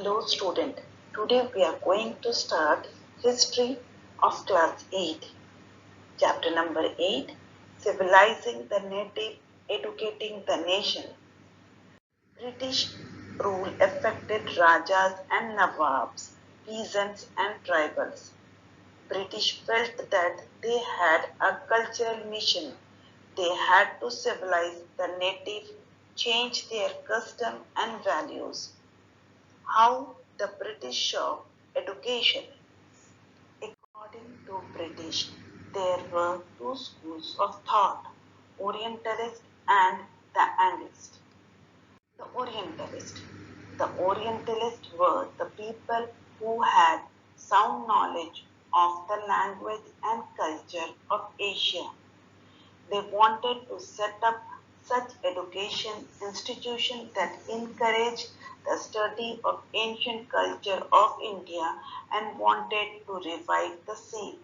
Hello student, today we are going to start History of Class 8, Chapter number 8, Civilizing the Native, Educating the Nation. British rule affected Rajas and Nawabs, peasants and tribals. British felt that they had a cultural mission. They had to civilize the native, change their custom and values. How the British saw education. According to British, there were two schools of thought, Orientalist and the Anglist. The Orientalist. The Orientalists were the people who had sound knowledge of the language and culture of Asia. They wanted to set up such education institutions that encouraged the study of ancient culture of India and wanted to revive the same.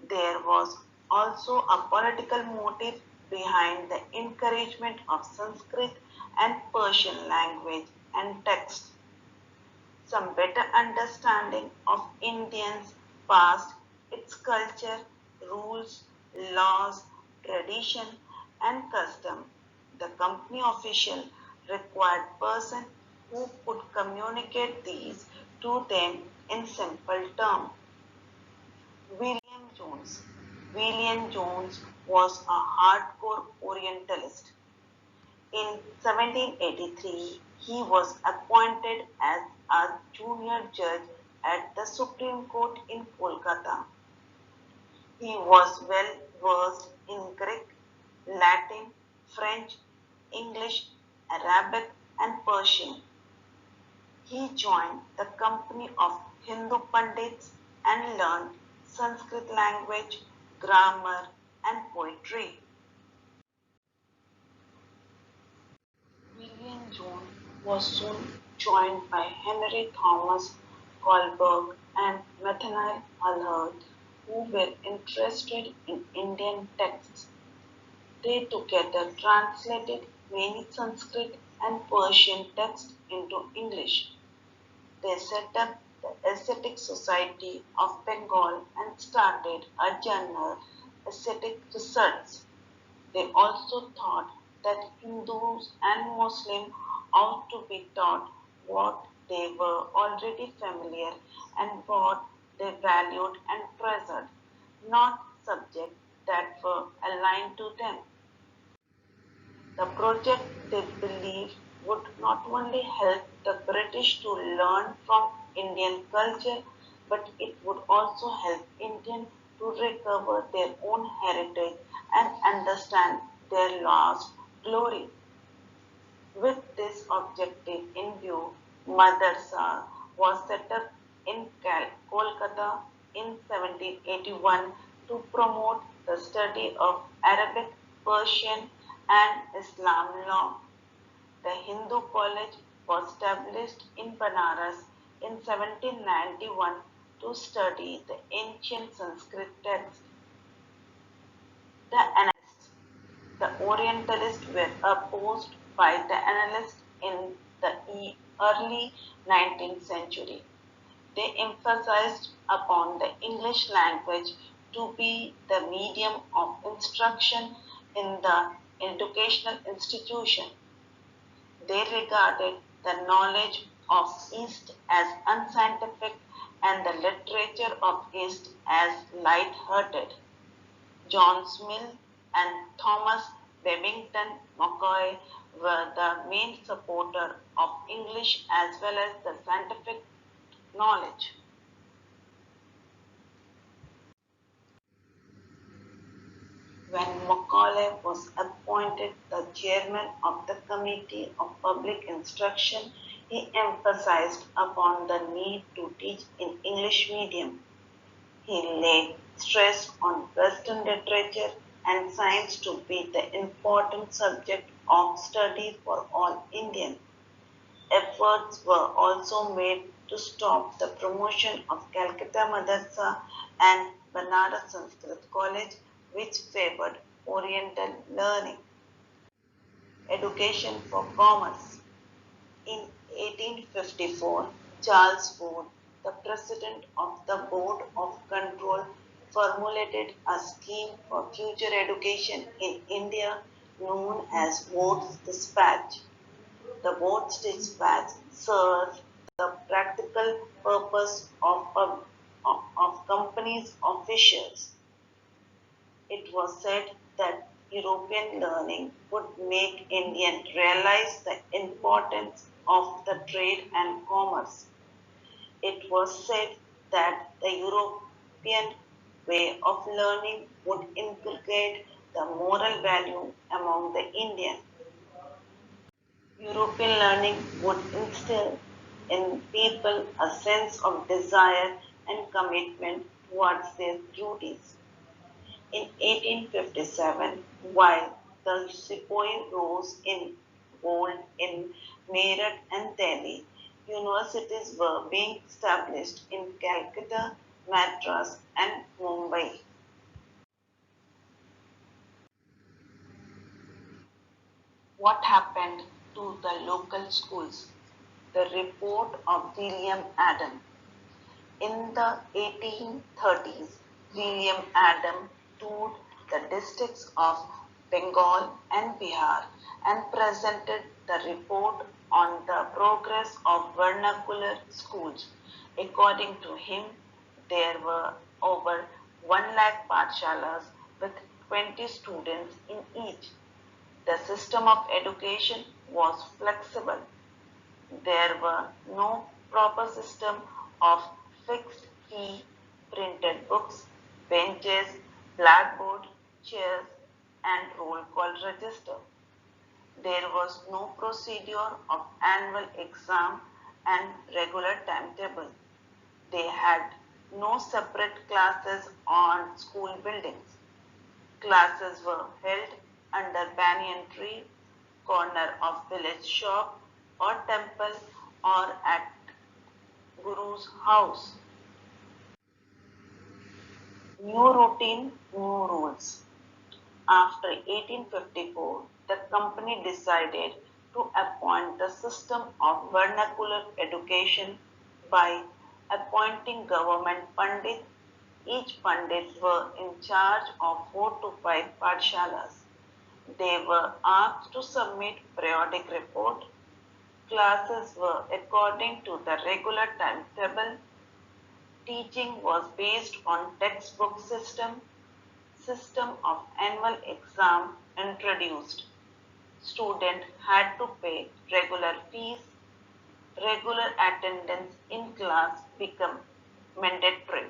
There was also a political motive behind the encouragement of Sanskrit and Persian language and text. Some better understanding of Indians' past, its culture, rules, laws, tradition, and custom. The company official required person who could communicate these to them in simple terms. William Jones. William Jones was a hardcore Orientalist. In 1783, he was appointed as a junior judge at the Supreme Court in Kolkata. He was well versed in Greek, Latin, French, English, Arabic, and Persian. He joined the company of Hindu Pandits and learned Sanskrit language, grammar, and poetry. William Jones was soon joined by Henry Thomas Colberg and Nathaniel Allard, who were interested in Indian texts. They together translated many Sanskrit and Persian texts into English. They set up the Ascetic Society of Bengal and started a journal, Ascetic Research. They also thought that Hindus and Muslims ought to be taught what they were already familiar and what they valued and treasured, not subjects that were aligned to them. The project, they believed, would not only help the British to learn from Indian culture, but it would also help Indians to recover their own heritage and understand their lost glory. With this objective in view, Madrasa was set up in Kolkata in 1781 to promote the study of Arabic, Persian, and Islam law. The Hindu College was established in Banaras in 1791 to study the ancient Sanskrit texts. The analysts. The Orientalists were opposed by the analysts in the early 19th century. They emphasized upon the English language to be the medium of instruction in the educational institution. They regarded the knowledge of East as unscientific and the literature of East as light-hearted. John Mill and Thomas Babington Macaulay were the main supporters of English as well as the scientific knowledge. When Macaulay was appointed the chairman of the Committee of Public Instruction, he emphasized upon the need to teach in English medium. He laid stress on Western literature and science to be the important subject of study for all Indians. Efforts were also made to stop the promotion of Calcutta Madrasa and Banaras Sanskrit College, which favored Oriental learning. Education for commerce. In 1854, Charles Ford, the president of the Board of Control, formulated a scheme for future education in India known as Ward's Dispatch. The Ward's Dispatch serves the practical purpose of companies' officials. It was said that European learning would make Indians realize the importance of the trade and commerce. It was said that the European way of learning would inculcate the moral value among the Indians. European learning would instill in people a sense of desire and commitment towards their duties. In 1857, while the sepoy rose in gold in Meerut and Delhi, universities were being established in Calcutta, Madras, and Mumbai. What happened to the local schools? The report of William Adam. In the 1830s, William Adam toured the districts of Bengal and Bihar and presented the report on the progress of vernacular schools. According to him, there were over 1 lakh pathshalas with 20 students in each. The system of education was flexible. There were no proper system of fixed fee, printed books, benches, blackboard, chairs, and roll call register. There was no procedure of annual exam and regular timetable. They had no separate classes on school buildings. Classes were held under banyan tree, corner of village shop or temple or at Guru's house. New routine, new rules. After 1854, the company decided to appoint the system of vernacular education by appointing government pandits. Each pandit were in charge of 4 to 5 pathshalas. They were asked to submit periodic report. Classes were according to the regular timetable. Teaching was based on textbook system of annual exam introduced. Student had to pay regular fees. Regular attendance in class became mandatory.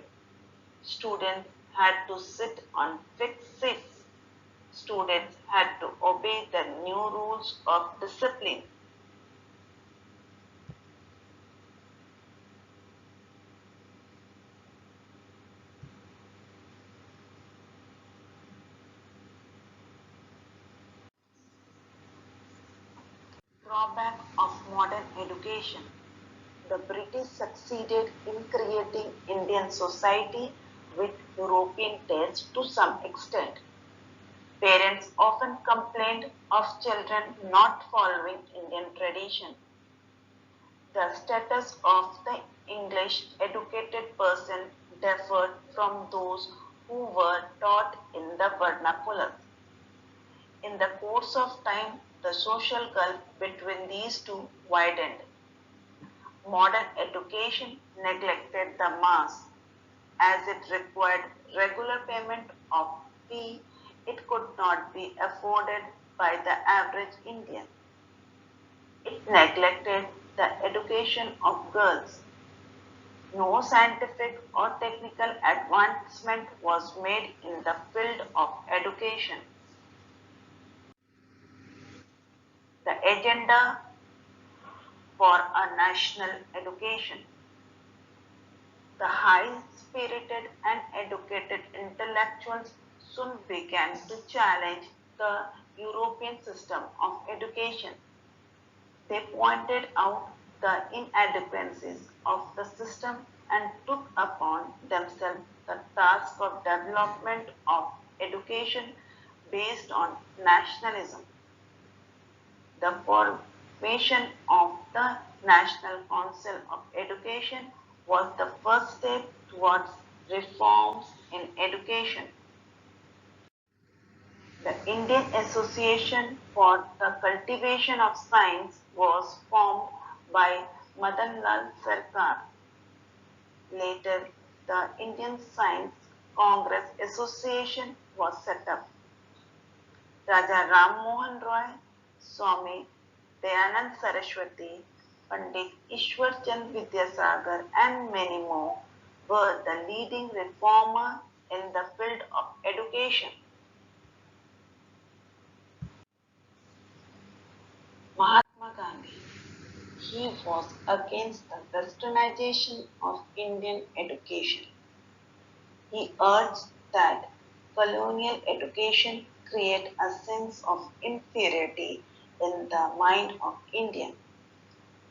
Students had to sit on fixed seats. Students had to obey the new rules of discipline. Drawback of modern education. The British succeeded in creating Indian society with European tastes to some extent. Parents often complained of children not following Indian tradition. The status of the English educated person differed from those who were taught in the vernacular. In the course of time, the social gulf between these two widened. Modern education neglected the mass. As it required regular payment of fee, it could not be afforded by the average Indian. It neglected the education of girls. No scientific or technical advancement was made in the field of education. The agenda for a national education. The high-spirited and educated intellectuals soon began to challenge the European system of education. They pointed out the inadequacies of the system and took upon themselves the task of development of education based on nationalism. The formation of The National Council of Education was the first step towards reforms in education. The Indian Association for the Cultivation of Science was formed by Madan Lal Sarkar. Later, the Indian Science Congress Association was set up. Raja Ram Mohan Roy, Swami Dayanand Saraswati, Pandit Ishwar Chand Vidyasagar, and many more were the leading reformers in the field of education. Mahatma Gandhi, he was against the westernization of Indian education. He urged that colonial education create a sense of inferiority in the mind of Indian.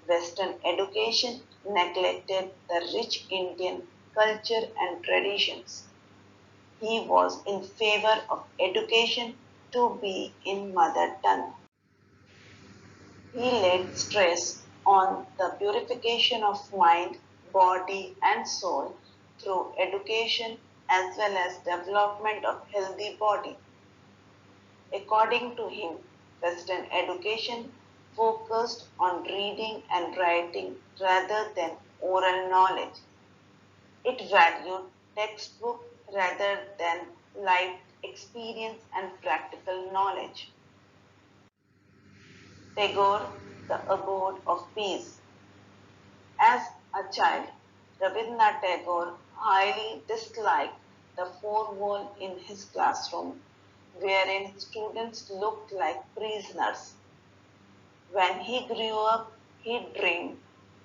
Western education neglected the rich Indian culture and traditions. He was in favor of education to be in mother tongue. He laid stress on the purification of mind, body, and soul through education as well as development of healthy body. According to him, Western education focused on reading and writing rather than oral knowledge. It valued textbook rather than life experience and practical knowledge. Tagore, the abode of peace. As a child, Rabindranath Tagore highly disliked the four wall in his classroom, wherein students looked like prisoners. When he grew up, he dreamed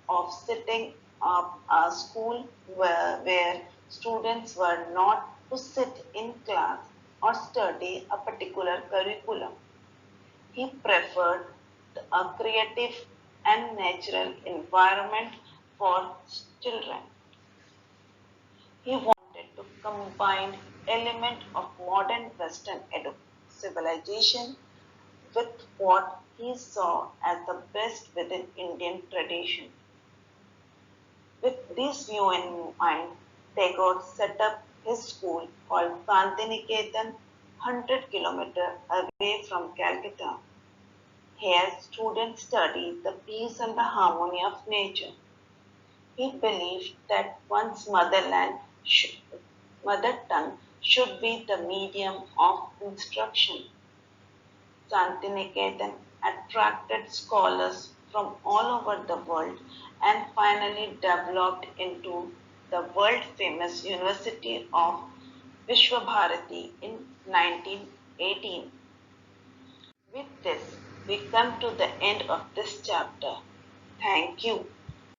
of setting up a school where students were not to sit in class or study a particular curriculum. He preferred a creative and natural environment for children. He wanted to combine element of modern Western civilization with what he saw as the best within Indian tradition. With this view in mind, Tagore set up his school called Santiniketan 100 kilometers away from Calcutta. Here, students study the peace and the harmony of nature. He believed that mother tongue should be the medium of instruction. Santiniketan attracted scholars from all over the world and finally developed into the world famous University of Vishwabharati in 1918. With this, we come to the end of this chapter. Thank you.